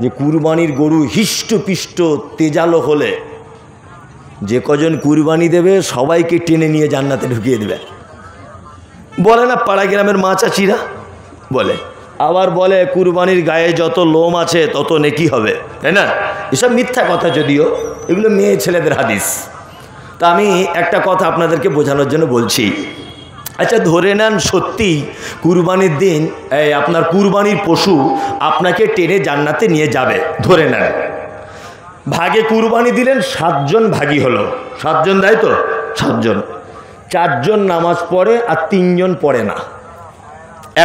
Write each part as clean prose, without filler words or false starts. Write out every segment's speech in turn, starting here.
যে কুরবানির গরু হিষ্টপিষ্ট তেজালো হলে যে কজন কুরবানি দেবে সবাইকে টেনে নিয়ে জান্নাতে ঢুকিয়ে দেবে। বলে না পাড়া গ্রামের মা চাচিরা বলে, আবার বলে কুরবানির গায়ে যত লোম আছে তত নেকি হবে, তাই না? এসব মিথ্যা কথা, যদিও এগুলো মেয়ে ছেলেদের হাদিস। তা আমি একটা কথা আপনাদেরকে বোঝানোর জন্য বলছি। আচ্ছা, ধরে নেন সত্যি কুরবানির দিন আপনার কুরবানির পশু আপনাকে টেনে জান্নাতে নিয়ে যাবে। ধরে নেন ভাগে কুরবানি দিলেন, 7 জন ভাগী হলো। 7 জন দেয় তো? 7 জন। 4 জন নামাজ পড়ে আর 3 জন পড়ে না,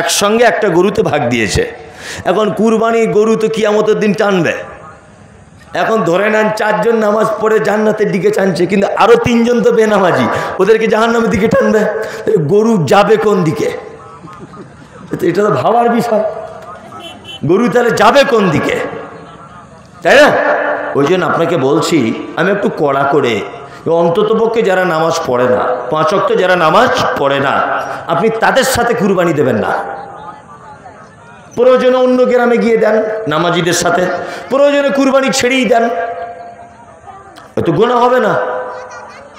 একসঙ্গে একটা গরুতে ভাগ দিয়েছে। এখন কুরবানির গরু তো কিয়ামতের দিন টানবে। এখন ধরে নেন 4 জন নামাজ পড়ে জান্নাতের দিকে টানছে, কিন্তু আরো 3 জন তো বেনামাজি, ওদেরকে জাহান্নামের দিকে টানবে। গরু যাবে কোন দিকে? এটা তো ভাবার বিষয়। গরু তাহলে যাবে কোন দিকে, তাই না? ওই জন্য আপনাকে বলছি, আমি একটু কড়া করে, অন্ততপক্ষে যারা নামাজ পড়ে না, 5 ওয়াক্ত যারা নামাজ পড়ে না, আপনি তাদের সাথে কুরবানি দেবেন না। প্রয়োজনে অন্য গ্রামে গিয়ে দেন নামাজিদের সাথে, প্রয়োজনে কুরবানি ছেড়েই দেন, হয়তো গোনা হবে না।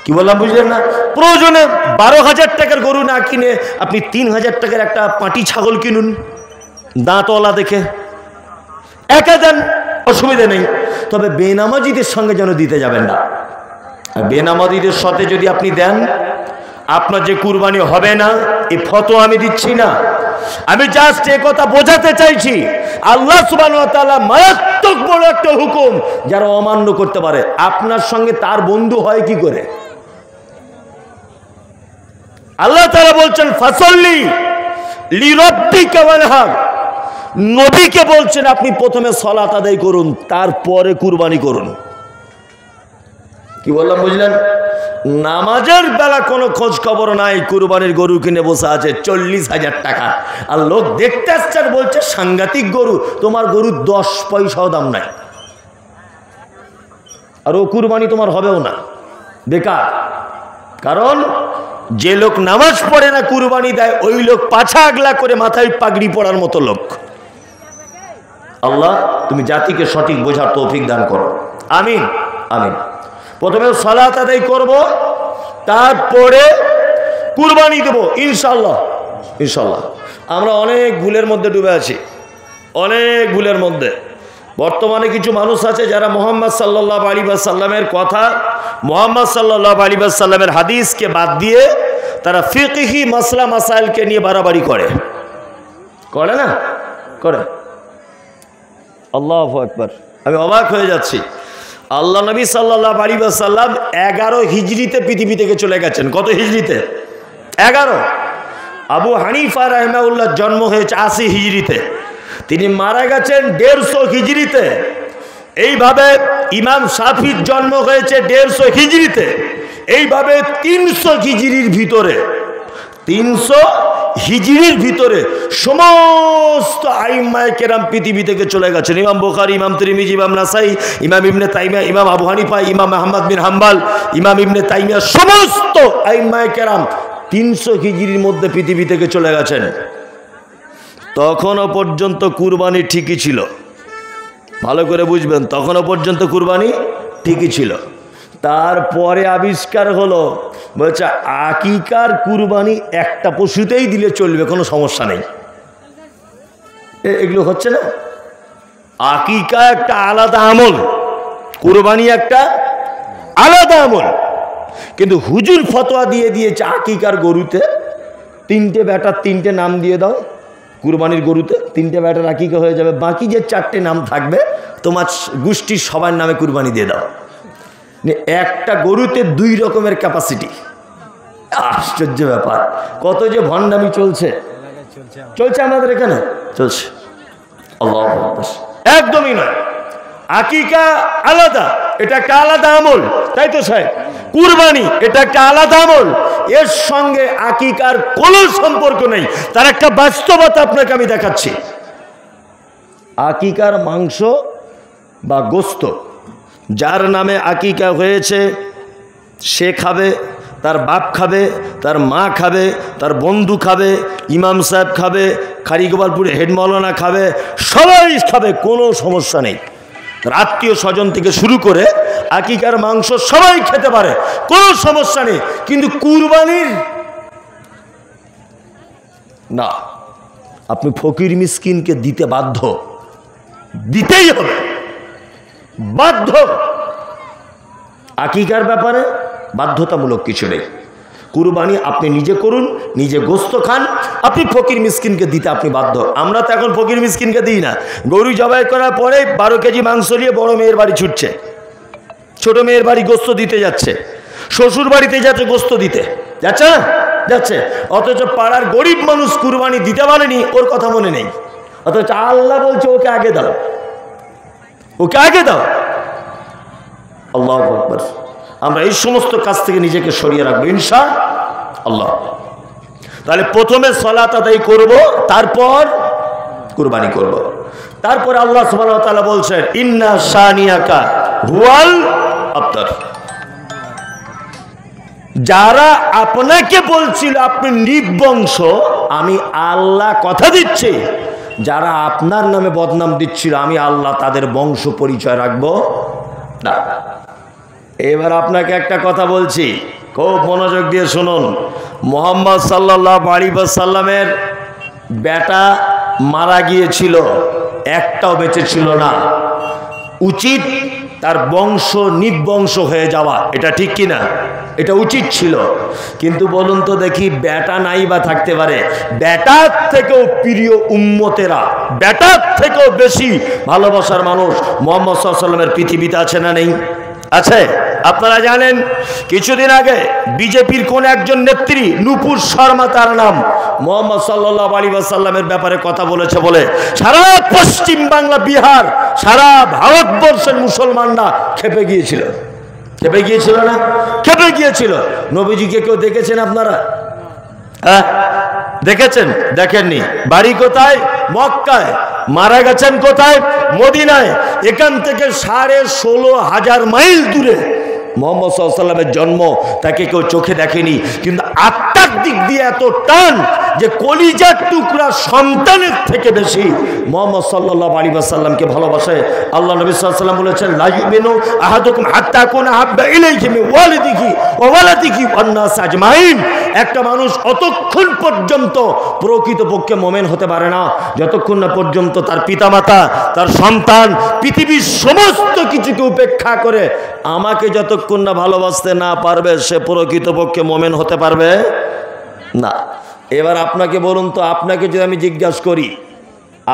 কি বললাম বুঝলেন না? প্রয়োজনে 12,000 টাকার গরু না কিনে আপনি 3,000 টাকার একটা পাটি ছাগল কিনুন, দাঁতওয়ালা দেখে, একা দেন, অসুবিধা নেই। তবে বেনামাজিদের সঙ্গে যেন দিতে যাবেন না। আর বেনামাজিদের সাথে যদি আপনি দেন, আপনার যে কুরবানি হবে না, এই ফতোয়া আমি দিচ্ছি না। আমি জাস্ট এ কথা বোঝাতে চাইছি, আল্লাহ সুবহানাহু ওয়া তাআলা মারাত্মক বড় একটা হুকুম যারা অমান্য করতে পারে, আপনার সঙ্গে তার বন্ধু হয় কি করে? আল্লাহ তাআলা বলছেন ফাসাল্লি লিরাব্বিকা ওয়ানহার। নবীকে বলছেন আপনি প্রথমে সালাত আদায় করুন, তারপরে কুরবানি করুন। কি বললাম বুঝলেন? নামাজের বেলা কোনো খোঁজ খবর নাই, কুরবানির গরু কিনে বসে আছে 40,000 টাকা, আর লোক দেখতে আসছে আর বলছে সাংঘাতিক গরু, তোমার গরুর 10 পয়সাও দাম নাই, আর ও কুরবানি তোমার হবেও না, বেকার। কারণ যে লোক নামাজ পড়ে না কুরবানি দেয়, ওই লোক পাছা আগলা করে মাথায় পাগড়ি পড়ার মতো লোক। আল্লাহ তুমি জাতিকে সঠিক বোঝার তৌফিক দান করো, আমিন আমিন। প্রথমে সালাত আদায় করব, তারপরে কুরবানি দেব ইনশাআল্লাহ ইনশাআল্লাহ। আমরা অনেক ভুলের মধ্যে ডুবে আছি, অনেক ভুলের মধ্যে। বর্তমানে কিছু মানুষ আছে যারা মুহাম্মদ সাল্লাল্লাহু আলাইহি ওয়াসাল্লামের কথা, মুহাম্মদ সাল্লাল্লাহু আলাইহি ওয়াসাল্লামের হাদিসকে বাদ দিয়ে তারা ফিকহি মাসলা মাসাইলকে নিয়ে বাড়াবাড়ি করে না? করে। আল্লাহু আকবার। আমি অবাক হয়ে যাচ্ছি। আল্লাহ নবী সাল্লাল্লাহু আলাইহি ওয়াসাল্লাম 11 হিজরিতে পৃথিবী থেকে চলে গেছেন। কত হিজরিতে? 11। আবু হানিফা রাহিমাহুল্লাহ জন্ম হয়েছে 80 হিজরিতে, তিনি মারা গেছেন 150 হিজরিতে। এইভাবে ইমাম শাফির জন্ম হয়েছে 150 হিজরিতে। এইভাবে 300 হিজরির ভিতরে, 300 হিজরির ভিতরে সমস্ত আইম্মায়ে কেরাম পৃথিবী থেকে চলে গেছেন। ইমাম বুখারী, ইমাম তিরমিজি, ইমাম নাসাই, ইমাম ইবনে তাইমিয়া, ইমাম আবু হানিফা, ইমাম আহমদ বিন হাম্বল, ইমাম ইবনে তাইমিয়া, সমস্ত আইম্মায়ে কেরাম 300 হিজরির মধ্যে পৃথিবী থেকে চলে গেছেন। তখনও পর্যন্ত কুরবানি ঠিকই ছিল, ভালো করে বুঝবেন, তখনও পর্যন্ত কুরবানি ঠিকই ছিল। তারপরে আবিষ্কার হলো, বলছে আকিকার কুরবানি একটা পশুতেই দিলে চলবে, কোনো সমস্যা নেই। এগুলো হচ্ছে না। আকিকা একটা আলাদা আমল, কুরবানি একটা আলাদা আমল। কিন্তু হুজুর ফতোয়া দিয়ে দিয়েছে আকিকার গরুতে 3টে বেটার 3টে নাম দিয়ে দাও, কুরবানির গরুতে 3টে বেটার আকিকা হয়ে যাবে, বাকি যে 4টে নাম থাকবে তোমার গোষ্ঠীর সবার নামে কুরবানি দিয়ে দাও। একটা গরুতে 2 রকমের ক্যাপাসিটি। আশ্চর্য ব্যাপার, কত যে ভণ্ডামি চলছে আমাদের এখানে, চলছে। আল্লাহু আকবার। একদমই নয়, আকিকা আলাদা, এটা একটা আলাদা আমল, তাই তো সাহেব? কুরবানি এটা একটা আলাদা আমল, এর সঙ্গে আকিকার কোনো সম্পর্ক নেই। তার একটা বাস্তবতা আপনাকে আমি দেখাচ্ছি। আকিকার মাংস বা গোস্ত যার নামে আকিকা হয়েছে সে খাবে, তার বাপ খাবে, তার মা খাবে, তার বন্ধু খাবে, ইমাম সাহেব খাবে, খারিগোপালপুরে হেড মৌলানা খাবে, সবাই খাবে, কোনো সমস্যা নেই। আত্মীয় স্বজন থেকে শুরু করে আকিকার মাংস সবাই খেতে পারে, কোনো সমস্যা নেই। কিন্তু কুরবানির না, আপনি ফকির মিসকিনকে দিতে বাধ্য, দিতেই হবে, বাধ্য। আকিকার ব্যাপারে বাধ্যতামূলক কিছু নেই। কুরবানি আপনি নিজে করুন, নিজে গোস্ত খান, আপনি ফকির মিসকিনকে দিতে আপনি বাধ্য। আমরা তো এখন ফকির মিসকিনকে দিই না। গরু জবাই করার পরে 12 কেজি মাংস নিয়ে বড় মেয়ের বাড়ি ছুটছে, ছোট মেয়ের বাড়ি গোস্ত দিতে যাচ্ছে, শ্বশুর বাড়িতে যাচ্ছে গোস্ত দিতে, যাচ্ছে না? যাচ্ছে। অথচ পাড়ার গরিব মানুষ কুরবানি দিতে পারেনি, ওর কথা মনে নেই। অথচ আল্লাহ বলছে ওকে আগে দাও, ওকে আগে দাও। আল্লাহু আকবার। আমরা এই সমস্ত কাজ থেকে নিজেকে সরিয়ে রাখবো ইনশাআল্লাহ। তাহলে প্রথমে সালাত আদায় করব, তারপর কুরবানি করব। তারপর আল্লাহ সুবহানাহু ওয়া তাআলা বলছেন ইন্না শানিয়াকা হুয়াল আবতার। যারা আপনাকে বলছিল আপনি নির্বংশ, আমি আল্লাহ কথা দিচ্ছি, যারা আপনার নামে বদনাম দিচ্ছিল, আমি আল্লাহ তাদের বংশ পরিচয় রাখবো না। এবার আপনাকে একটা কথা বলছি, খুব মনোযোগ দিয়ে শুনুন। মুহাম্মদ সাল্লাল্লাহু আলাইহি ওয়াসাল্লামের বেটা মারা গিয়েছিল, একটাও বেঁচে ছিল না। উচিত তার বংশ নির্বংশ হয়ে যাওয়া, এটা ঠিক কিনা? এটা উচিত ছিল। কিন্তু বলুন তো দেখি, বেটা নাই বা থাকতে পারে, বেটার থেকেও প্রিয় উম্মতেরা, বেটার থেকেও বেশি ভালোবাসার মানুষ মুহাম্মদ সাল্লাল্লাহু আলাইহি ওয়াসাল্লামের পৃথিবীতে আছে না নেই? আছে। আপনারা জানেন কিছুদিন আগে বিজেপির কোন একজন নেত্রী, নূপুর শর্মা তার নাম, মুহাম্মদ সাল্লাল্লাহু আলাইহি ওয়াসাল্লামের ব্যাপারে কথা বলেছে বলে সারা পশ্চিম বাংলা, বিহার, সারা ভারতবর্ষের মুসলমানরা খেপে গিয়েছিল। খেপে গিয়েছিল না? খেপে গিয়েছিল। নবীজিকে কেউ দেখেছেন আপনারা? হ্যাঁ, দেখেছেন? দেখেননি। বাড়ি কোথায়? মক্কায়। মারা গেছেন কোথায়? মদিনায়। এখান থেকে 16,500 মাইল দূরে মুহাম্মদ সাল্লাল্লাহু আলাইহি ওয়াসাল্লামের জন্ম। তাকে কেউ চোখে দেখেনি, কিন্তু আত্মার দিক দিয়ে এত টান যে কলিজার টুকরা সন্তানের থেকে বেশি মুহাম্মদ সাল্লাল্লাহু আলাইহি ওয়াসাল্লামকে ভালোবাসে। আল্লাহ নবী সাল্লাল্লাহু আলাইহি ওয়াসাল্লাম বলেছেন, লা ইউমিনু আহাদুকুম হাত্তা কুনা হাব্বা ইলাইহি মিন ওয়ালিদিহি ওয়া ওয়ালাদিহি ওয়ান নাস আজমাইন। একটা মানুষ অতক্ষণ পর্যন্ত প্রকৃতপক্ষে মুমিন হতে পারে না যতক্ষণ না পর্যন্ত তার পিতামাতা, তার সন্তান, পৃথিবীর সমস্ত কিছুকে উপেক্ষা করে আমাকে যতক্ষণ না ভালোবাসতে না পারবে, সে প্রকৃতপক্ষে মুমিন হতে পারবে না। এবার আপনাকে বলুন তো, আপনাকে যদি আমি জিজ্ঞাসা করি,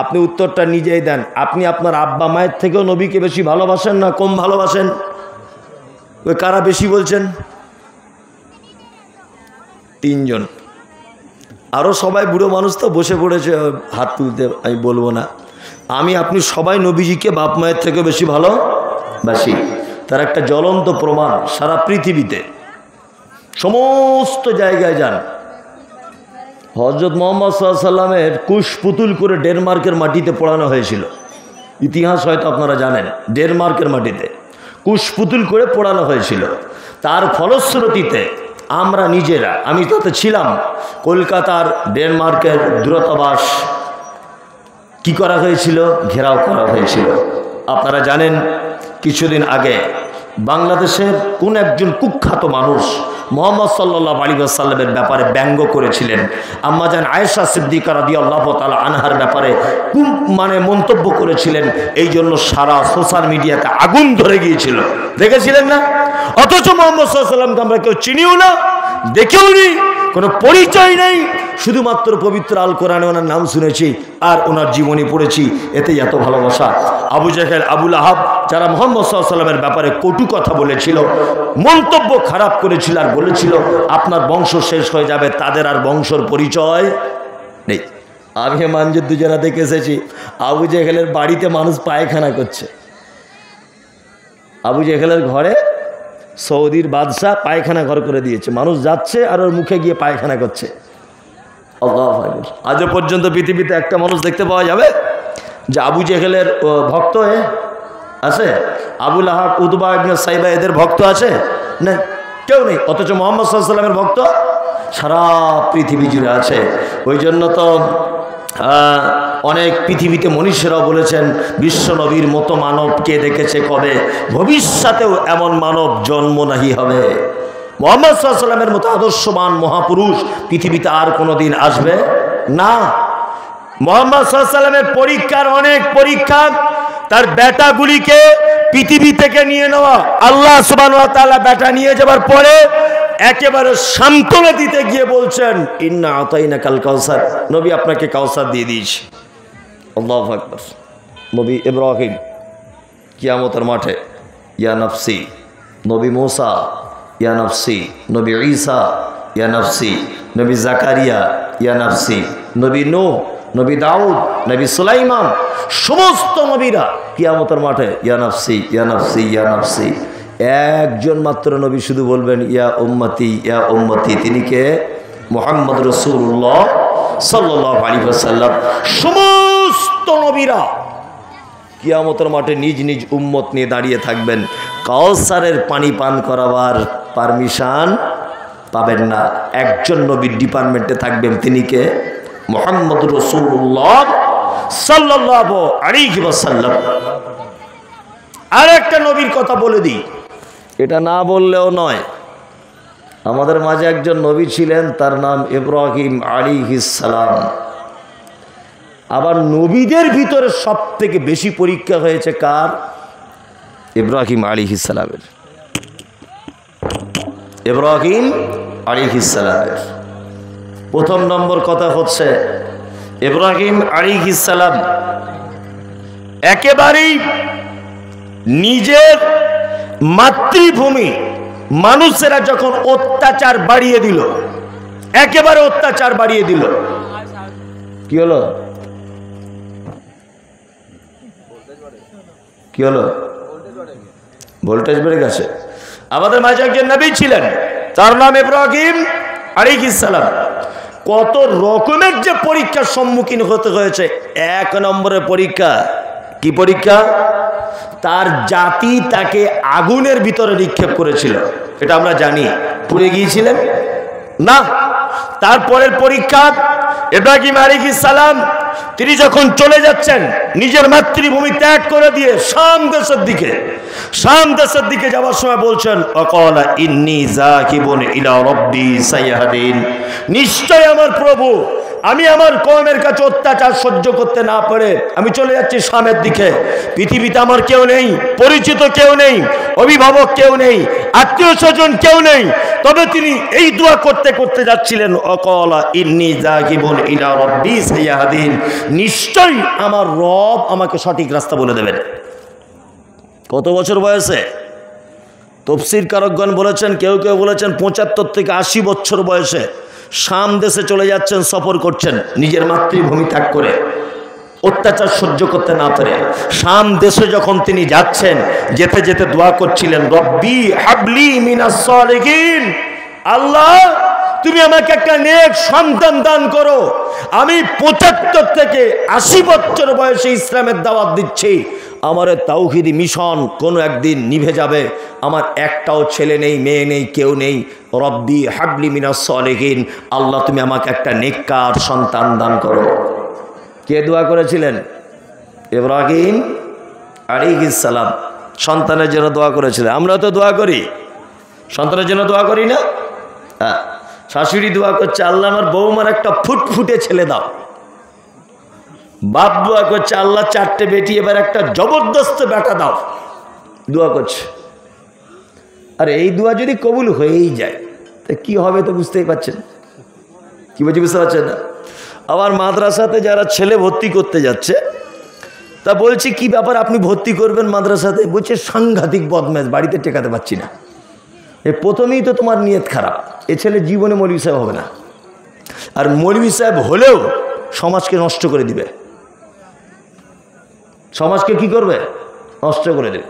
আপনি উত্তরটা নিজেই দেন। আপনি আপনার আব্বা মায়ের থেকেও নবীকে বেশি ভালোবাসেন না কম ভালোবাসেন? ওই কারা বেশি বলছেন? 3 জন। আরও সবাই বুড়ো মানুষ তো বসে পড়েছে, হাত তুলতে আমি বলবো না। আমি আপনি সবাই নবীজিকে বাপ মায়ের থেকে বেশি ভালোবাসি। তার একটা জ্বলন্ত প্রমাণ সারা পৃথিবীতে, সমস্ত জায়গায় যান, হযরত মুহাম্মদ সাল্লাল্লাহু আলাইহি ওয়াসাল্লামের কুশ পুতুল করে ডেনমার্কের মাটিতে পোড়ানো হয়েছিল। ইতিহাস হয়তো আপনারা জানেন, ডেনমার্কের মাটিতে কুশ পুতুল করে পোড়ানো হয়েছিল। তার ফলশ্রুতিতে আমরা নিজেরা, আমি তাতে ছিলাম, কলকাতার ডেনমার্কের দূতাবাস কি করা হয়েছিল? ঘেরাও করা হয়েছিল। আপনারা জানেন কিছুদিন আগে বাংলাদেশের কোন একজন কুখ্যাত মানুষ মুহাম্মদ সাল্লাল্লাহু আলাইহি ওয়াসাল্লামের ব্যাপারে ব্যঙ্গ করেছিলেন। আম্মাজান আয়েশা সিদ্দিকা রাদিয়াল্লাহু তাআলা আনহার ব্যাপারে মন্তব্য করেছিলেন। এই জন্য সারা সোশ্যাল মিডিয়াতে আগুন ধরে গিয়েছিল, দেখেছিলেন না? অথচ মুহাম্মদ সাল্লাল্লাহু আলাইহি ওয়াসাল্লামকে আমরা কেউ চিনিও না, দেখেও নি, কোনো পরিচয় নেই। শুধুমাত্র পবিত্র আল কোরআনে ওনার নাম শুনেছি আর ওনার জীবনী পড়েছি, এতেই এত ভালোবাসা। আবু জাহেল, আবু লাহাব, যারা মুহাম্মদ সাল্লাল্লাহু আলাইহি ওয়াসাল্লামের ব্যাপারে কটু কথা বলেছিল, মন্তব্য খারাপ করেছিল আর বলেছিল আপনার বংশ শেষ হয়ে যাবে, তাদের আর বংশর পরিচয় নেই। আমি মানজুদ্দু যারা দেখে এসেছি, আবু জাহেলের বাড়িতে মানুষ পায়খানা করছে। আবু জাহেলের ঘরে সৌদির বাদশাহ পায়খানা ঘর করে দিয়েছে, মানুষ যাচ্ছে আর ওর মুখে গিয়ে পায়খানা করছে। আজও পর্যন্ত পৃথিবীতে একটা মানুষ দেখতে পাওয়া যাবে যে আবু জেহেলের ভক্ত আছে? আবু লাহাব, উতবা ইবনে সাইবা এদের ভক্ত আছে? না, কেউ নেই। অথচ মুহাম্মদ সাল্লাল্লাহু আলাইহি ওয়াসাল্লামের ভক্ত সারা পৃথিবী জুড়ে আছে। ওই জন্য তো অনেক পৃথিবীতে মনীষীরাও বলেছেন বিশ্ব নবীর মতো মানব কে দেখেছে কবে, ভবিষ্যতেও এমন মানব জন্ম নাহি হবে। মুহাম্মদ সাল্লাল্লাহু আলাইহি ওয়াসাল্লামের মতো আদর্শবান মহাপুরুষ পৃথিবীতে আর কোনোদিন আসবে না। মুহাম্মদ সাল্লাল্লাহু আলাইহি ওয়াসাল্লামের পরীক্ষার অনেক পরীক্ষা, তার বেটাগুলিকে পৃথিবী থেকে নিয়ে নেওয়া, আল্লাহ সুবহানাহু ওয়া তাআলা বেটা নিয়ে যাবার পরে একেবারে সান্ত্বনা দিতে গিয়ে বলছেন ইন্না আতাইনাকাল কাউসার, নবী আপনাকে কাউসার দিয়ে দিয়েছি। আল্লাহু আকবার। নবী ইব্রাহিম কিয়ামতের মাঠে ইয়া নফসি, নবী মুসা ইয়া নফসি, নবী ঈসা ইয়া নফসি, নবী জাকারিয়া ইয়া নফসি, নবী নূহ, নবী দাউদ, নবী সুলাইমান, সমস্ত নবীরা কিয়ামতের মাঠে ইয়া নফসি ইয়া নফসি ইয়া নফসি। একজন মাত্র নবী শুধু বলবেন ইয়া উম্মতি ইয়া উম্মতি, তিনি কে? মুহাম্মদ রাসূলুল্লাহ সাল্লাল্লাহু আলাইহি ওয়াসাল্লাম। সমস্ত নবীরা কিয়ামতের মাঠে নিজ নিজ উম্মত নিয়ে দাঁড়িয়ে থাকবেন, কাউসারের পানি পান করাবার পারমিশন পাবেন না। একজন নবীর ডিপার্টমেন্টে থাকবেন, তিনি কে? মুহাম্মদ রাসূলুল্লাহ সাল্লাল্লাহু আলাইহি ওয়াসাল্লাম। আর একটা নবীর কথা বলে দিই, এটা না বললেও নয়। আমাদের মাঝে একজন নবী ছিলেন, তার নাম ইব্রাহিম আলাইহিস সালাম। আবার নবীদের ভিতরে সব থেকে বেশি পরীক্ষা হয়েছে কার? ইব্রাহিম আলাইহিস সালামের। ইব্রাহিম আলাইহিস সালামের প্রথম নম্বর কথা হচ্ছে ইব্রাহিম আলাইহিস সালাম একেবারেই নিজের মাতৃভূমি মানুষেরা যখন অত্যাচার বাড়িয়ে দিল, একেবারে অত্যাচার বাড়িয়ে দিল, কি হলো? কি হলো? ভোল্টেজ বেড়ে গেছে। আমাদের মাঝে একজন নবী ছিলেন, তার নাম ইব্রাহিম আলাইহিস সালাম। কত রকমের যে পরীক্ষার সম্মুখীন হতে হয়েছে। এক নম্বরের পরীক্ষা কি পরীক্ষা? তার জাতি তাকে আগুনের ভিতরে নিক্ষেপ করেছিল, এটা আমরা জানি। পুড়ে গিয়েছিলেন না। তারপরের পরীক্ষা ইব্রাহিম আলাইহিস সালাম, তিনি যখন চলে যাচ্ছেন নিজের মাতৃভূমি ত্যাগ করে দিয়ে শাম দেশের দিকে যাওয়ার সময় বলছেন অকালা ইন্নী যাকিবুন ইলা রাব্বি সাইয়াহদিন, নিশ্চয় আমার প্রভু, আমি আমার কওমের কাছে অত্যাচার সহ্য করতে না পারে আমি চলে যাচ্ছি শামের দিকে। পৃথিবীতে আমার কেউ নেই, পরিচিত কেউ নেই, অভিভাবক কেউ নেই, আত্মীয় স্বজন কেউ নেই। তবে তিনি এই দোয়া করতে করতে যাচ্ছিলেন অকালা ইন্নী যাকিবুন ইলা রাব্বি সাইয়াহদিন, নিশ্চয় আমার রব আমাকে সঠিক রাস্তা বলে দেবেন। কত বছর বয়সে? তাফসীর কারকগণ বলেছেন, কেউ কেউ বলেছেন 75 থেকে 80 বছর বয়সে শাম দেশে চলে যাচ্ছেন, সফর করছেন নিজের মাতৃভূমি ত্যাগ করে, অত্যাচার সহ্য করতে না পারে। শাম দেশে যখন তিনি যাচ্ছেন, যেতে যেতে দোয়া করছিলেন রব্বি হাবলি মিনাস সালিহিন, আল্লাহ তুমি আমাকে একটা নেক সন্তান দান করো। আমি 75 থেকে 80 বছর বয়সে ইসলামের দাওয়াত দিচ্ছি, আমার তাওহীদি মিশন কোনো একদিন নিভে যাবে। আমার একটাও ছেলে নেই, মেয়ে নেই, কেউ নেই। রব্বি হাবলি মিনাস সালিহিন, আল্লাহ তুমি আমাকে একটা নেককার সন্তান দান করো। কে দোয়া করেছিলেন? ইব্রাহিম আলাইহিস সালাম সন্তানের জন্য দোয়া করেছিলেন। আমরা তো দোয়া করি, সন্তানের জন্য দোয়া করি না? হ্যাঁ, শাশুড়ি দোয়া করছে আল্লাহ আমার বৌমার একটা ফুটফুটে ছেলে দাও। বাপ দোয়া করছে আল্লাহ 4টে বেটি, এবার একটা জবরদস্ত বেটা দাও। দোয়া করছে। আর এই দোয়া যদি কবুল হয়েই যায় তা কি হবে তো বুঝতেই পারছেন। কি বলছি বুঝতে পারছেন না? আবার মাদ্রাসাতে যারা ছেলে ভর্তি করতে যাচ্ছে, তা বলছি কি ব্যাপার আপনি ভর্তি করবেন মাদ্রাসাতে? বলছে সাংঘাতিক বদমেশ, বাড়িতে টেকাতে পারছি না। এ প্রথমেই তো তোমার নিয়ত খারাপ, এ ছেলে জীবনে মৌলভী সাহেব হবে না। আর মৌলভী সাহেব হলেও সমাজকে নষ্ট করে দিবে। সমাজকে কি করবে? নষ্ট করে দেবে।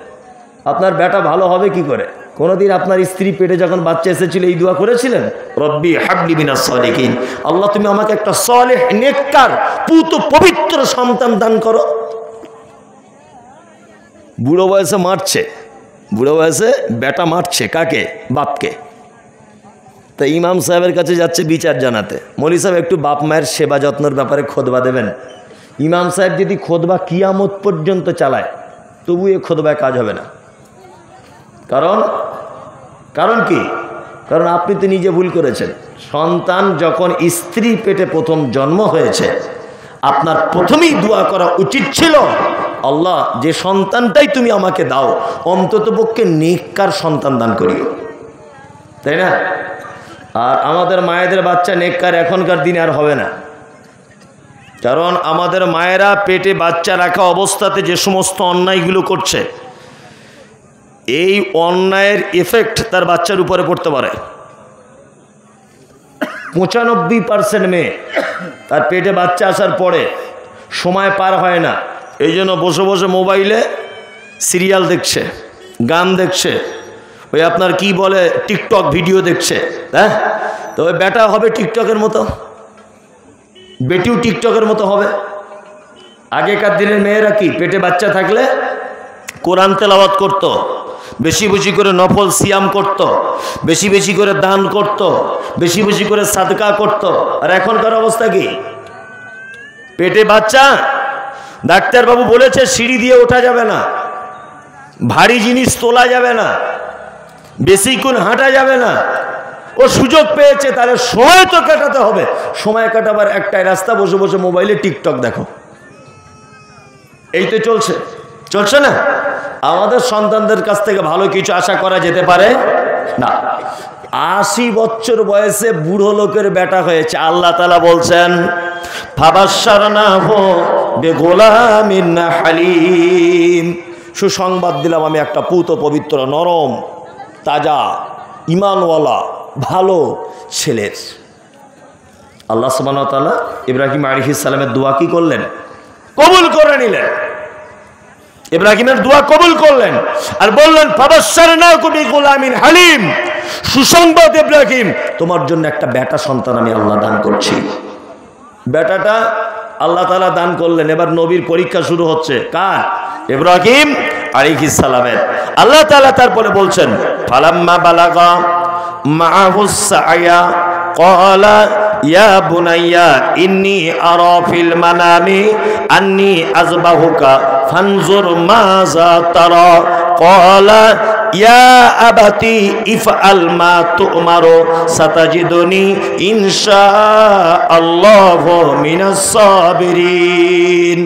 আপনার বেটা ভালো হবে কি করে? কোনোদিন আপনার স্ত্রী পেটে যখন বাচ্চা এসেছিল এই দোয়া করেছিলেন রব্বি হাবলি মিনাস সালিহিন, আল্লাহ তুমি আমাকে একটা সালেহ নেককার পুত পবিত্র সন্তান দান করো। বুড়ো বয়সে মারছে, বুড়ো বয়সে বেটা মারছে কাকে? বাপকে। তা ইমাম সাহেবের কাছে যাচ্ছে বিচার জানাতে, মৌলী সাহেব একটু বাপ মায়ের সেবা যত্নের ব্যাপারে খোদবা দেবেন। ইমাম সাহেব যদি খোদবা কিয়ামত পর্যন্ত চালায় তবু এ খোদবায় কাজ হবে না। কারণ কি? কারণ আপনি তো নিজে ভুল করেছেন। সন্তান যখন স্ত্রী পেটে প্রথম জন্ম হয়েছে আপনার প্রথমেই দোয়া করা উচিত ছিল, আল্লাহ যে সন্তানটাই তুমি আমাকে দাও অন্ততপক্ষে নেককার সন্তান দান করিও, তাই না? আর আমাদের মায়েদের বাচ্চা নেককার এখনকার দিনে আর হবে না। কারণ আমাদের মায়েরা পেটে বাচ্চা রাখা অবস্থাতে যে সমস্ত অন্যায়গুলো করছে, এই অন্যায়ের এফেক্ট তার বাচ্চার উপরে পড়তে পারে। 95% মেয়ে তার পেটে বাচ্চা আসার পরে সময় পার হয় না, এই জন্য বসে বসে মোবাইলে সিরিয়াল দেখছে, গান দেখছে, ওই আপনার কি বলে টিকটক ভিডিও দেখছে। হ্যাঁ, তো ওই বেটা হবে টিকটকের মতো, বেটিও টিকটকের মতো হবে। আগেকার দিনের মেয়েরা কি পেটে বাচ্চা থাকলে কোরআন তেলাওয়াত করত, বেশি বেশি করে নফল সিয়াম করত, বেশি বেশি করে দান করত, বেশি বেশি করে সাদকা করত। আর এখনকার অবস্থা কি? পেটে বাচ্চা, ডাক্তারবাবু বলেছে সিঁড়ি দিয়ে ওঠা যাবে না, ভারী জিনিস তোলা যাবে না, বেশিক্ষণ হাঁটা যাবে না। ও সুযোগ পেয়েছে, তাহলে সময় তো কাটাতে হবে। সময় কাটাবার একটাই রাস্তা, বসে বসে মোবাইলে টিকটক দেখো। এই তো চলছে না? আমাদের সন্তানদের কাছ থেকে ভালো কিছু আশা করা যেতে পারে না। 80 বছর বয়সে বুড়ো লোকের বেটা হয়েছে। আল্লাহ তাআলা বলছেন ফাবাশশারনাহু বিগুলামিন হালিম, সুসংবাদ দিলাম আমি একটা পুত পবিত্র নরম তাজা ঈমানওয়ালা ভালো ছেলের। আল্লাহ সুবহানাহু ওয়া তাআলা ইব্রাহিম আলাইহিস সালামের দোয়া কি করলেন? কবুল করে নিলেন। ইব্রাহিমের দোয়া কবুল করলেন আর বললেন ফাবাশশারনাহু বিগুলামিন হালিম, সুসংবাদ ইব্রাহিম, তোমার জন্য একটা বেটা সন্তান আমি আল্লাহ দান করছি। বেটাটা আল্লাহ তাআলা দান করলেন। এবার নবীর পরীক্ষা শুরু হচ্ছে। কার? ইব্রাহিম আলাইহিস সালামের। আল্লাহ তাআলা তারপরে বলছেন ফালাম্মা বালাগা মাআহুস সায়া ক্বালা ইয়া বুনাইয়া ইন্নী আরা ফিল মানামি আন্নী আযবাহুকা ফানজুর মাযা তারা ক্বালা ইয়া আবাতি ইফআল মা তু'মারু সাতাজিদুনি ইনশাআল্লাহু মিনাস সাবিরিন।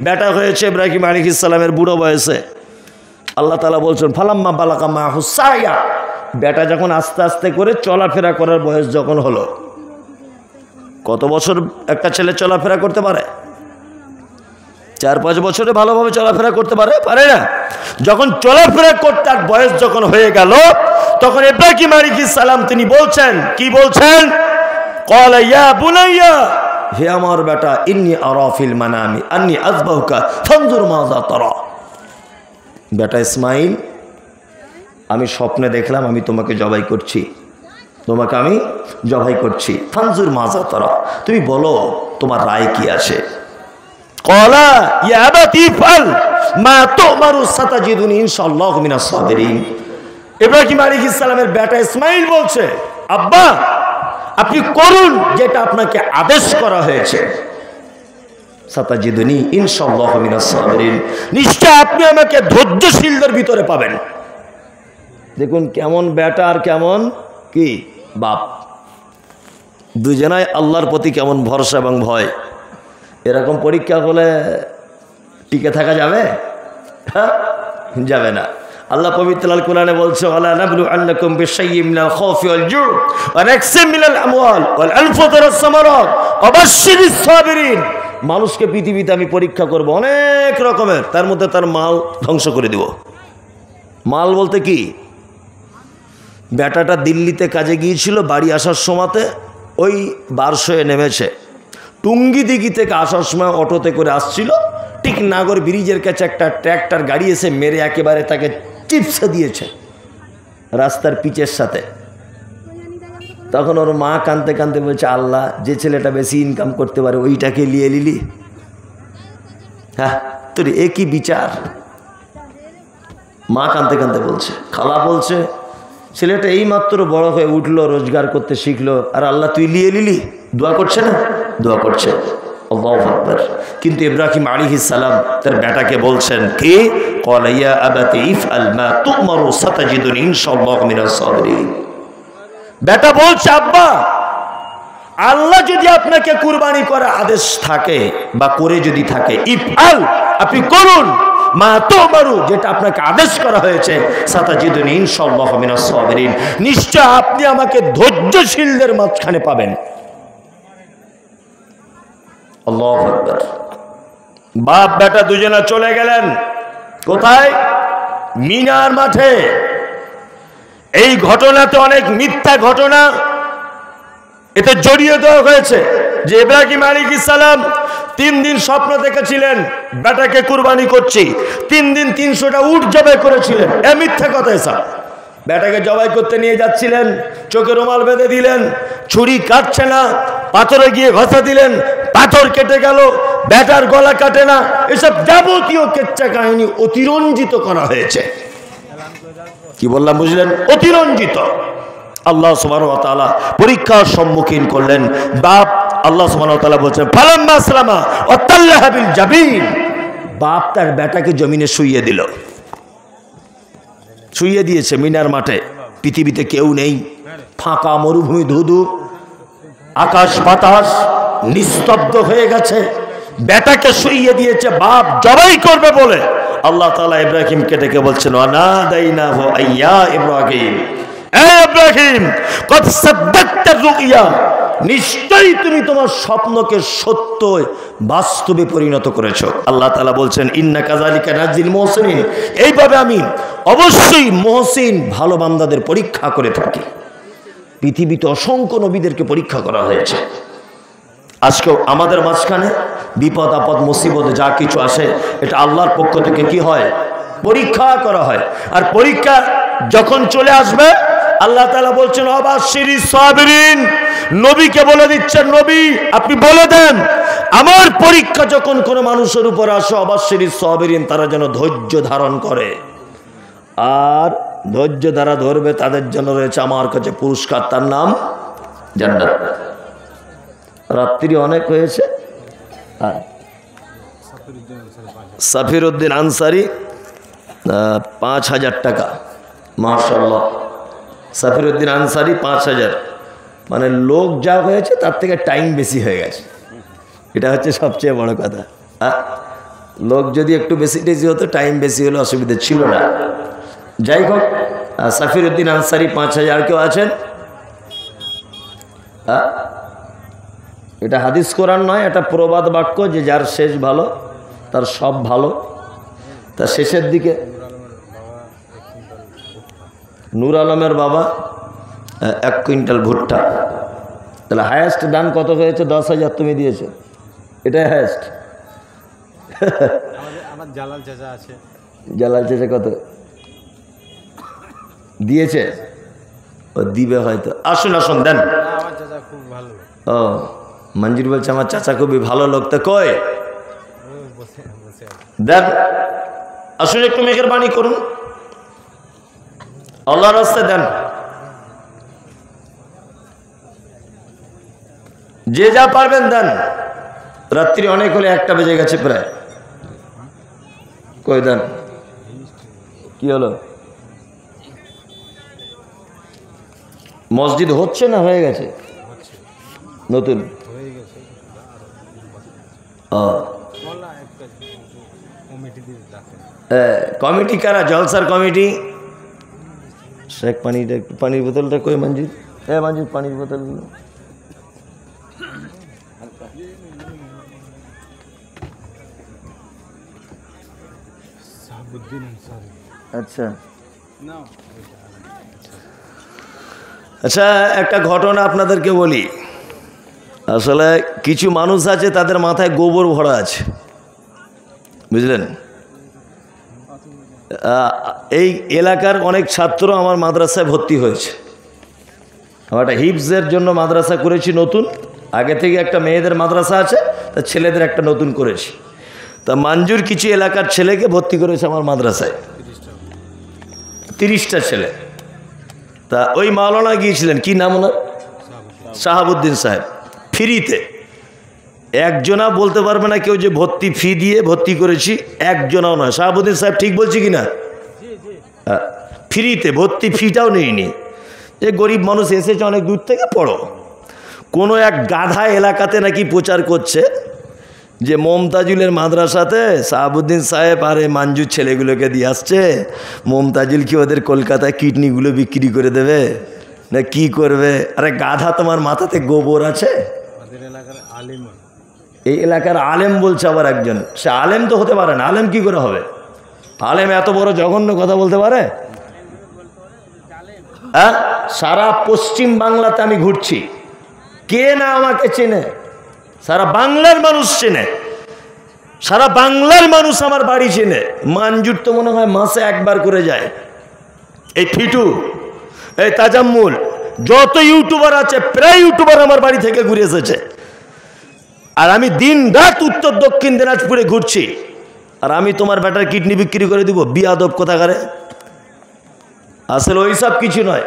বেটা হয়েছে ইব্রাহিম আলাইহিস সালামের বুড়ো বয়সে। আল্লাহ তাআলা বলছেন ফালাম্মা বালাগা মাআহুস সায়া, বেটা যখন আস্তে আস্তে করে চলাফেরা করার বয়স যখন হলো। কত বছর একটা ছেলে চলাফেরা করতে পারে? 4-5 বছরে ভালোভাবে চলাফেরা করতে পারে না? যখন চলাফেরা করতে বয়স যখন হয়ে গেল, তখন ইব্রাহিম আলাইহিস সালাম তিনি বলছেন, কি বলছেন? ক্বালা ইয়া বুনাইয়া, হে আমার বেটা, ইন্নী আরা ফিল মানামি আন্নী আযবাহুকা ফানজুর মাযা তারা। বেটা ইসমাইল, আমি স্বপ্নে দেখলাম আমি তোমাকে জবাই করছি, ফানজুর মাযা তারা, তুমি বলো তোমার রায় কি আছে? ক্বালা ইয়া আবাতি ইফআল মা তু'মারু সাতাজিদুনি ইনশাআল্লাহু মিনাস সাবিরিন। ইব্রাহিম আলাইহিস সালামের বেটা ইসমাইল বলছে, আব্বা আপনি করুন যেটা আপনাকে আদেশ করা হয়েছে। সাতাজিদুনি ইনশাআল্লাহু মিনাস সাবিরিন, নিশ্চয় আপনি আমাকে ধৈর্যশীলদের ভিতরে পাবেন। দেখুন কেমন বেটা আর কেমন কি বাপ, দুজনাই আল্লাহর প্রতি কেমন ভরসা এবং ভয়। এরকম পরীক্ষা হলে টিকে থাকা যাবে? যাবে না। আল্লাহ পবিত্র আল কোরআনে বলছে ওয়ালা নাবলু আন্নাকুম বিশাইয়্যিম মিনাল খাউফি ওয়াল জু' ওয়া নাকসিম মিনাল আমওয়াল ওয়াল আনফুসি ওয়াস সামারাত ওয়া বাশশিরিস সাবিরিন। মানুষকে পৃথিবীতে আমি পরীক্ষা করব অনেক রকমের, তার মধ্যে তার মাল ধ্বংস করে দিব। মাল বলতে কি? বেটাটা দিল্লিতে কাজে গিয়েছিল, বাড়ি আসার সময়তে ওই বারশোয়ে নেমেছে, টুঙ্গি দিঘি থেকে আসার সময় অটোতে করে আসছিল, ঠিক নাগর ব্রিজের কাছে একটা ট্র্যাক্টর গাড়ি এসে মেরে একেবারে তাকে চিপসে দিয়েছে রাস্তার পিচের সাথে। তখন ওর মা কাঁদতে কাঁদতে বলছে, আল্লাহ যে ছেলেটা বেশি ইনকাম করতে পারে ওইটাকে নিয়ে নিলি। হ্যাঁ তোর এ কি বিচার? মা কাঁদতে কাঁদতে বলছে। খালা বলছে ছেলেটা এইমাত্র বড় হয়ে উঠলো, রোজগার করতে শিখলো, আর আল্লাহ তুই লিয়ে নিলি, দোয়া করছে না? দোয়া করছে। আল্লাহু আকবার। কিন্তু ইব্রাহিম আলাইহিস সালাম তার বেটাকে বলছেন কি, ক্বালা ইয়া আবাতি ইফআল মা তু'মারু সাতাজিদুনি ইনশাআল্লাহু মিনাস সাবিরিন। বেটা বলছে, আব্বা, আল্লাহ যদি আপনাকে কুরবানি করার আদেশ থাকে বা করে যদি থাকে, ইফআল, আপনি করুন, মা তু'মারু, যেটা আপনাকে আদেশ করা হয়েছে, সাতাজিদুনি ইনশাআল্লাহু মিনাস সাবিরিন, নিশ্চয় আপনি আমাকে ধৈর্যশীলদের মাঝখানে পাবেন। আল্লাহু আকবার। বাপ বেটা দুজনে চলে গেলেন কোথায়? মিনার মাঠে। এই ঘটনাতে অনেক মিথ্যা ঘটনা এতে জড়িয়ে দেওয়া হয়েছে যে ইব্রাহিম আলাইহিস সালাম 3 দিন স্বপ্ন দেখেছিলেন বেটাকে কুরবানি করছি, 3 দিন 300টা উট জবাই করেছিলেন। এ মিথ্যা কথা এসব। বেটাকে জবাই করতে নিয়ে যাচ্ছিলেন, চোখে রুমাল বেঁধে দিলেন, ছুরি কাটছে না, পাথরে গিয়ে ঘষা দিলেন, পাথর কেটে গেল, বেটার গলা কাটে না, এসব যাবতীয় কেচ্চা কাহিনী অতিরঞ্জিত করা হয়েছে। কি বললাম বুঝলেন? অতিরঞ্জিত। আল্লাহ সুবহানাহু ওয়া তাআলা পরীক্ষার সম্মুখীন করলেন বাপ। আল্লাহ সুবহানাহু ওয়া তাআলা বলছেন, ফালাম্মা আসলামা ওয়া তাল্লাহা বিল জাবিন, বাপ তার বেটাকে জমিনে শুইয়ে দিল, শুইয়ে দিয়েছে মিনার মাঠে। পৃথিবীতে কেউ নেই, ফাঁকা মরুভূমি, ধুধু, আকাশ বাতাস নিস্তব্ধ হয়ে গেছে। বেটাকে শুইয়ে দিয়েছে বাপ জবাই করবে বলে। আল্লাহ তাআলা ইব্রাহিমকে ডেকে বলছেন, ওয়ানাদাইনাহু আইয়া ইব্রাহিম, এ ইব্রাহিম, কদ সাদ্দাকতা রুইয়া, নিশ্চয়ই তুমি তোমার স্বপ্নকে সত্য বাস্তবে পরিণত করেছো। আল্লাহ তাআলা বলছেন, ইন্না কাযালিকা নাজিল মুহসিনিন, এইভাবে আমি অবশ্যই মুহসিন ভালো বান্দাদের পরীক্ষা করে থাকি। পৃথিবীতে অসংখ্য নবীদেরকে পরীক্ষা করা হয়েছে। আজকেও আমাদের মাঝখানে বিপদ আপদ মুসিবত যা কিছু আসে, এটা আল্লাহর পক্ষ থেকে কি হয়? পরীক্ষা করা হয়। আর পরীক্ষা যখন চলে আসবে, আল্লাহ তাআলা বলছেন, অবাশশিরিস সাবিরিন, নবীকে বলে দিচ্ছেন, নবী আপনি বলে দেন, আমার পরীক্ষা যখন কোনো মানুষের উপর আসে, অবাশশিরিস সাবিরিন, তারা যেন ধৈর্য ধারণ করে। আর ধৈর্য দ্বারা ধরবে তাদের জন্য রয়েছে আমার কাছে পুরস্কার, তার নাম জান্নাত। রাত্রি অনেক হয়েছে। সাফিরউদ্দিন আনসারী ৫,০০০ টাকা, মাশাআল্লাহ। সাফিরউদ্দিন আনসারী ৫,০০০, মানে লোক যা হয়েছে তার থেকে টাইম বেশি হয়ে গেছে। এটা হচ্ছে সবচেয়ে বড় কথা। লোক যদি একটু বেশি টেশি হতো, টাইম বেশি হলে অসুবিধা ছিল না। যাই হোক, সাফিরউদ্দিন আনসারী ৫,০০০। কেউ আছেন? এটা হাদিস কোরআন নয়, এটা প্রবাদ বাক্য যে যার শেষ ভালো তার সব ভালো। তার শেষের দিকে নূর আলমের বাবা 1 কুইন্টাল ভুট্টা। তাহলে হায়েস্ট দান কত হয়েছে? 10,০০০ তুমি দিয়েছো, এটাই হায়েস্ট। আমার জালাল চাচা আছে। জালাল চাচা কত দিয়েছে? ও দিবে হয়তো। আসুন আসুন, দেন। আমার চাচা খুব ভালো। ও, মঞ্জুর বলছে আমার চাচা খুবই ভালো লোক। তো কয় দেন, আসুন একটু মেহেরবানি করুন, আল্লাহর রাস্তায় দেন। যে যা পারবেন দেন। রাত্রি অনেক হলে 1টা বেজে গেছে প্রায়। কই দেন, কি হলো? মসজিদ হচ্ছে না হয়ে গেছে? নতুন কমিটি কারা? জলসার কমিটি। শেখ পানির বোতলটা কই মঞ্জিদ? মঞ্জিদ পানির বোতল। আচ্ছা আচ্ছা, একটা ঘটনা আপনাদেরকে বলি। আসলে কিছু মানুষ আছে তাদের মাথায় গোবর ভরা আছে, বুঝলেন? এই এলাকার অনেক ছাত্র আমার মাদ্রাসায় ভর্তি হয়েছে। আমার একটা হিফজের জন্য মাদ্রাসা করেছি নতুন। আগে থেকে একটা মেয়েদের মাদ্রাসা আছে, তা ছেলেদের একটা নতুন করেছি। তা মঞ্জুর কিছু এলাকার ছেলেকে ভর্তি করেছে আমার মাদ্রাসায়, 30টা ছেলে। তা ওই মাওলানা গিয়েছিলেন, কি নাম ওনার? শাহাবুদ্দিন সাহেব। ফ্রিতে, একজনা বলতে পারবে না কেউ যে ভর্তি ফি দিয়ে ভর্তি করেছি, একজনাও নয়। শাহাবুদ্দিন সাহেব ঠিক বলছি কি না? ফ্রিতে, ভর্তি ফিটাও নেইনি। যে গরিব মানুষ এসেছে অনেক দূর থেকে, পড়ো। কোনো এক গাধা এলাকাতে নাকি প্রচার করছে যে মমতাজুলের মাদ্রাসাতে শাহাবুদ্দিন সাহেব আর এই মাঞ্জুর ছেলেগুলোকে দিয়ে আসছে, মমতাজুল কি ওদের কলকাতায় কিডনিগুলো বিক্রি করে দেবে না কি করবে? আরে গাধা, তোমার মাথাতে গোবর আছে? এই এলাকার আলেম বলছে আবার একজন। সে আলেম তো হতে পারে না, আলেম কি করে হবে? আলেম এত বড় জঘন্য কথা বলতে পারে? হ্যাঁ, সারা পশ্চিম বাংলাতে আমি ঘুরছি, কে না আমাকে চেনে? সারা বাংলার মানুষ চেনে, সারা বাংলার মানুষ আমার বাড়ি চেনে। মানজুর তো মনে হয় মাসে একবার করে যায়। এই ফিটু, এই তাজাম্মুল, যত ইউটিউবার আছে প্রায় ইউটিউবার আমার বাড়ি থেকে ঘুরে এসেছে। আর আমি দিন রাত উত্তর দক্ষিণ দিনাজপুরে ঘুরছি, আর আমি তোমার বেটার কিডনি বিক্রি করে দিব? বিয়াদব কোথাকারে। আসলে ওইসব কিছু নয়,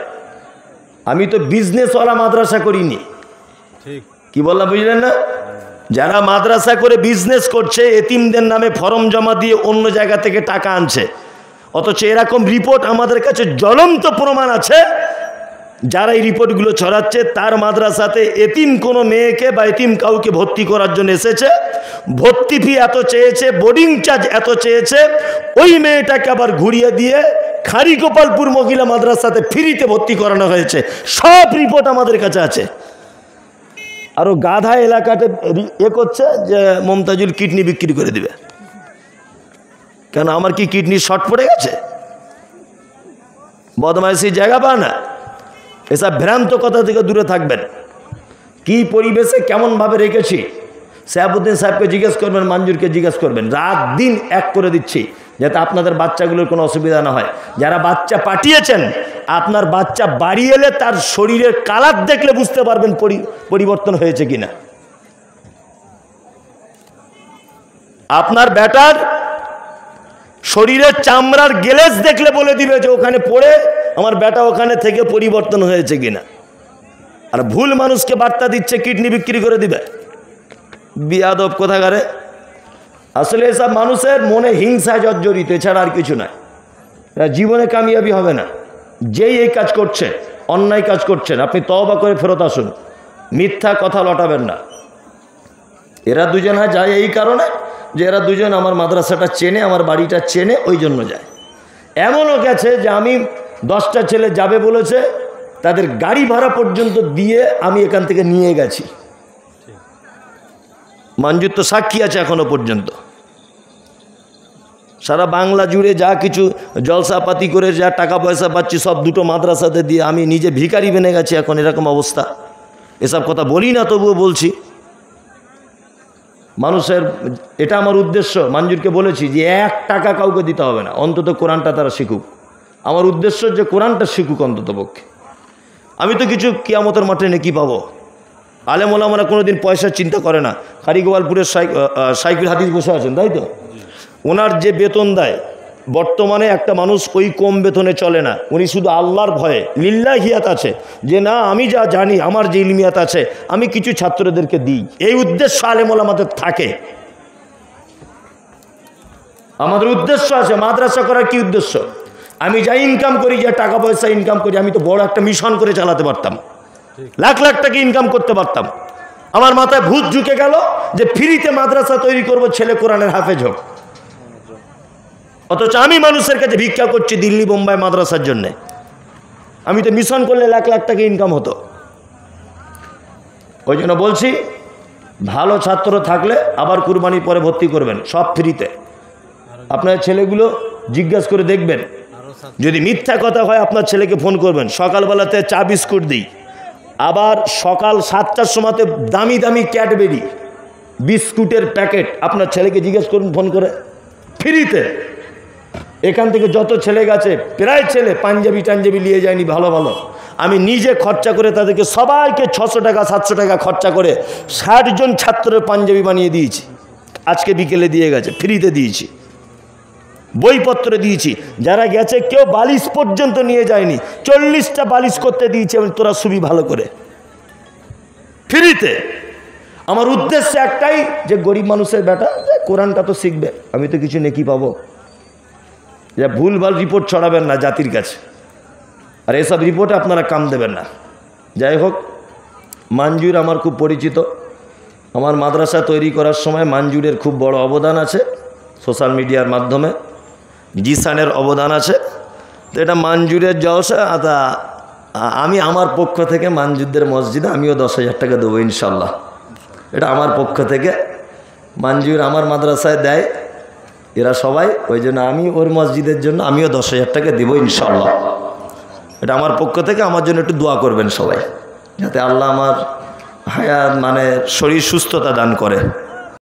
আমি তো বিজনেসওয়ালা মাদ্রাসা করিনি। কি বললাম বুঝলেন না? যারা মাদ্রাসা করে বিজনেস করছে, এতিমদের নামে ফর্ম জমা দিয়ে অন্য জায়গা থেকে টাকা আনছে, অথচ এরকম রিপোর্ট আমাদের কাছে জ্বলন্ত প্রমাণ আছে। যারা এই রিপোর্টগুলো ছড়াচ্ছে, তার মাদ্রাসাতে এতিম কোনো মেয়েকে বা এতিম কাউকে ভর্তি করার জন্য এসেছে, ভর্তি ফি এত চেয়েছে, বোর্ডিং চার্জ এত চেয়েছে, ওই মেয়েটাকে আবার ঘুরিয়ে দিয়ে খাড়িগোপালপুর মহিলা মাদ্রাসাতে ফ্রিতে ভর্তি করানো হয়েছে। সব রিপোর্ট আমাদের কাছে আছে। আরও গাধা এলাকাতে করছে যে মমতাজুল কিডনি বিক্রি করে দিবে। কেন, আমার কি কিডনি শর্ট পড়ে গেছে? বদমাইশি জায়গা পায় না। এসব ভ্রান্ত কথা থেকে দূরে থাকবেন। কি পরিবেশে কেমনভাবে রেখেছি, শাহাবুদ্দিন সাহেবকে জিজ্ঞেস করবেন, মঞ্জুরকে জিজ্ঞেস করবেন। রাত দিন এক করে দিচ্ছি যাতে আপনাদের বাচ্চাগুলোর কোনো অসুবিধা না হয়। যারা বাচ্চা পাঠিয়েছেন, আপনার বাচ্চা বাড়ি এলে তার শরীরের কালার দেখলে বুঝতে পারবেন পরিবর্তন হয়েছে কিনা। আপনার বেটার শরীরের চামড়ার গ্লেজ দেখলে বলে দিবে যে ওখানে পড়ে আমার বেটা ওখানে থেকে পরিবর্তন হয়েছে কিনা। আর ভুল মানুষকে বার্তা দিচ্ছে কিডনি বিক্রি করে দিবে। বিয়াদব কোথাকারে। আসলে এসব মানুষের মনে হিংসায় জর্জরিত, এছাড়া আর কিছু নয়। জীবনে কামিয়াবি হবে না। যেই এই কাজ করছে, অন্যায় কাজ করছেন, আপনি তওবা করে ফেরত আসুন, মিথ্যা কথা লটাবেন না। এরা দুজন যায় এই কারণে যে এরা দুজন আমার মাদ্রাসাটা চেনে, আমার বাড়িটা চেনে, ওই জন্য যায়। এমনও গেছে যে আমি 10টা ছেলে যাবে বলেছে, তাদের গাড়ি ভাড়া পর্যন্ত দিয়ে আমি এখান থেকে নিয়ে গেছি। মঞ্জুর তো সাক্ষী আছে এখনো পর্যন্ত। সারা বাংলা জুড়ে যা কিছু জলসাপাতি করে যা টাকা পয়সা পাচ্ছি সব দুটো মাদ্রাসাতে দিয়ে আমি নিজে ভিখারি বেনে গেছি। এখন এরকম অবস্থা। এসব কথা বলি না, তবুও বলছি। মানুষের এটা আমার উদ্দেশ্য। মঞ্জুরকে বলেছি যে 1 টাকা কাউকে দিতে হবে না, অন্তত কোরআনটা তারা শিখুক। আমার উদ্দেশ্য যে কোরআনটা শিখুক অন্তত পক্ষে। আমি তো কিছু কিয়ামতের মাঠে নেকি পাবো। আলেম ওলামারা কোনোদিন পয়সার চিন্তা করে না। খাড়িগোপালপুরের সাইকেল হাদিস বসে আছেন, তাই তো? ওনার যে বেতন দেয়, বর্তমানে একটা মানুষ ওই কম বেতনে চলে না। উনি শুধু আল্লাহর ভয়ে লিল্লাহিয়াত আছে যে না, আমি যা জানি, আমার যে ইলমিয়াত আছে, আমি কিছু ছাত্রদেরকে দিই। এই উদ্দেশ্য আলেম ওলামাদের থাকে। আমাদের উদ্দেশ্য আছে। মাদ্রাসা করার কি উদ্দেশ্য? আমি যা ইনকাম করি, যে টাকা পয়সা ইনকাম করি, আমি তো বড় একটা মিশন করে চালাতে পারতাম, লাখ লাখ টাকা ইনকাম করতে পারতাম। আমার মাথায় ভূত ঢুকে গেল যে ফ্রিতে মাদ্রাসা তৈরি করব, ছেলে কোরআনের হাফেজ হোক। অথচ আমি মানুষের কাছে ভিক্ষা করছি দিল্লি বোম্বাই মাদ্রাসার জন্যে। আমি তো মিশন করলে লাখ লাখ টাকা ইনকাম হতো। ওই জন্য বলছি, ভালো ছাত্র থাকলে আবার কুরবানির পরে ভর্তি করবেন, সব ফ্রিতে। আপনার ছেলেগুলো জিজ্ঞাসা করে দেখবেন, যদি মিথ্যা কথা হয় আপনার ছেলেকে ফোন করবেন। সকালবেলাতে চা বিস্কুট দিই, আবার সকাল 7টার সময়তে দামি দামি ক্যাডবেরি বিস্কুটের প্যাকেট আপনার ছেলেকে জিজ্ঞেস করুন ফোন করে, ফ্রিতে। এখান থেকে যত ছেলে গেছে, প্রায় ছেলে পাঞ্জাবি টাঞ্জাবি নিয়ে যায়নি, ভালো ভালো। আমি নিজে খরচা করে তাদেরকে সবাইকে 600 টাকা 700 টাকা খরচা করে 60 জন ছাত্রের পাঞ্জাবি বানিয়ে দিয়েছি। আজকে বিকেলে দিয়ে গেছে, ফ্রিতে দিয়েছি। বইপত্র দিয়েছি, যারা গেছে কেউ বালিশ পর্যন্ত নিয়ে যায়নি, 40টা বালিশ করতে দিয়েছি আমি, তোরা শুবি ভালো করে ফ্রিতে। আমার উদ্দেশ্য একটাই যে গরিব মানুষের বেটা কোরআনটা তো শিখবে, আমি তো কিছু নেকি পাবো। যা ভুলভাল রিপোর্ট ছড়াবেন না জাতির কাছে, আর এসব রিপোর্টে আপনারা কাম দেবেন না। যাই হোক, মানজুর আমার খুব পরিচিত, আমার মাদ্রাসা তৈরি করার সময় মানজুরের খুব বড় অবদান আছে, সোশ্যাল মিডিয়ার মাধ্যমে জিসানের অবদান আছে। তো এটা মানজুরের জলসা, আমি আমার পক্ষ থেকে মানজুরদের মসজিদে আমিও 10,000 টাকা দেবো ইনশাল্লাহ। এটা আমার পক্ষ থেকে, মানজুর আমার মাদ্রাসায় দেয় এরা সবাই, ওই জন্য আমি ওর মসজিদের জন্য আমিও 10,000 টাকা দেবো ইনশাল্লাহ। এটা আমার পক্ষ থেকে, আমার জন্য একটু দোয়া করবেন সবাই, যাতে আল্লাহ আমার হায়াত মানে শরীর সুস্থতা দান করে।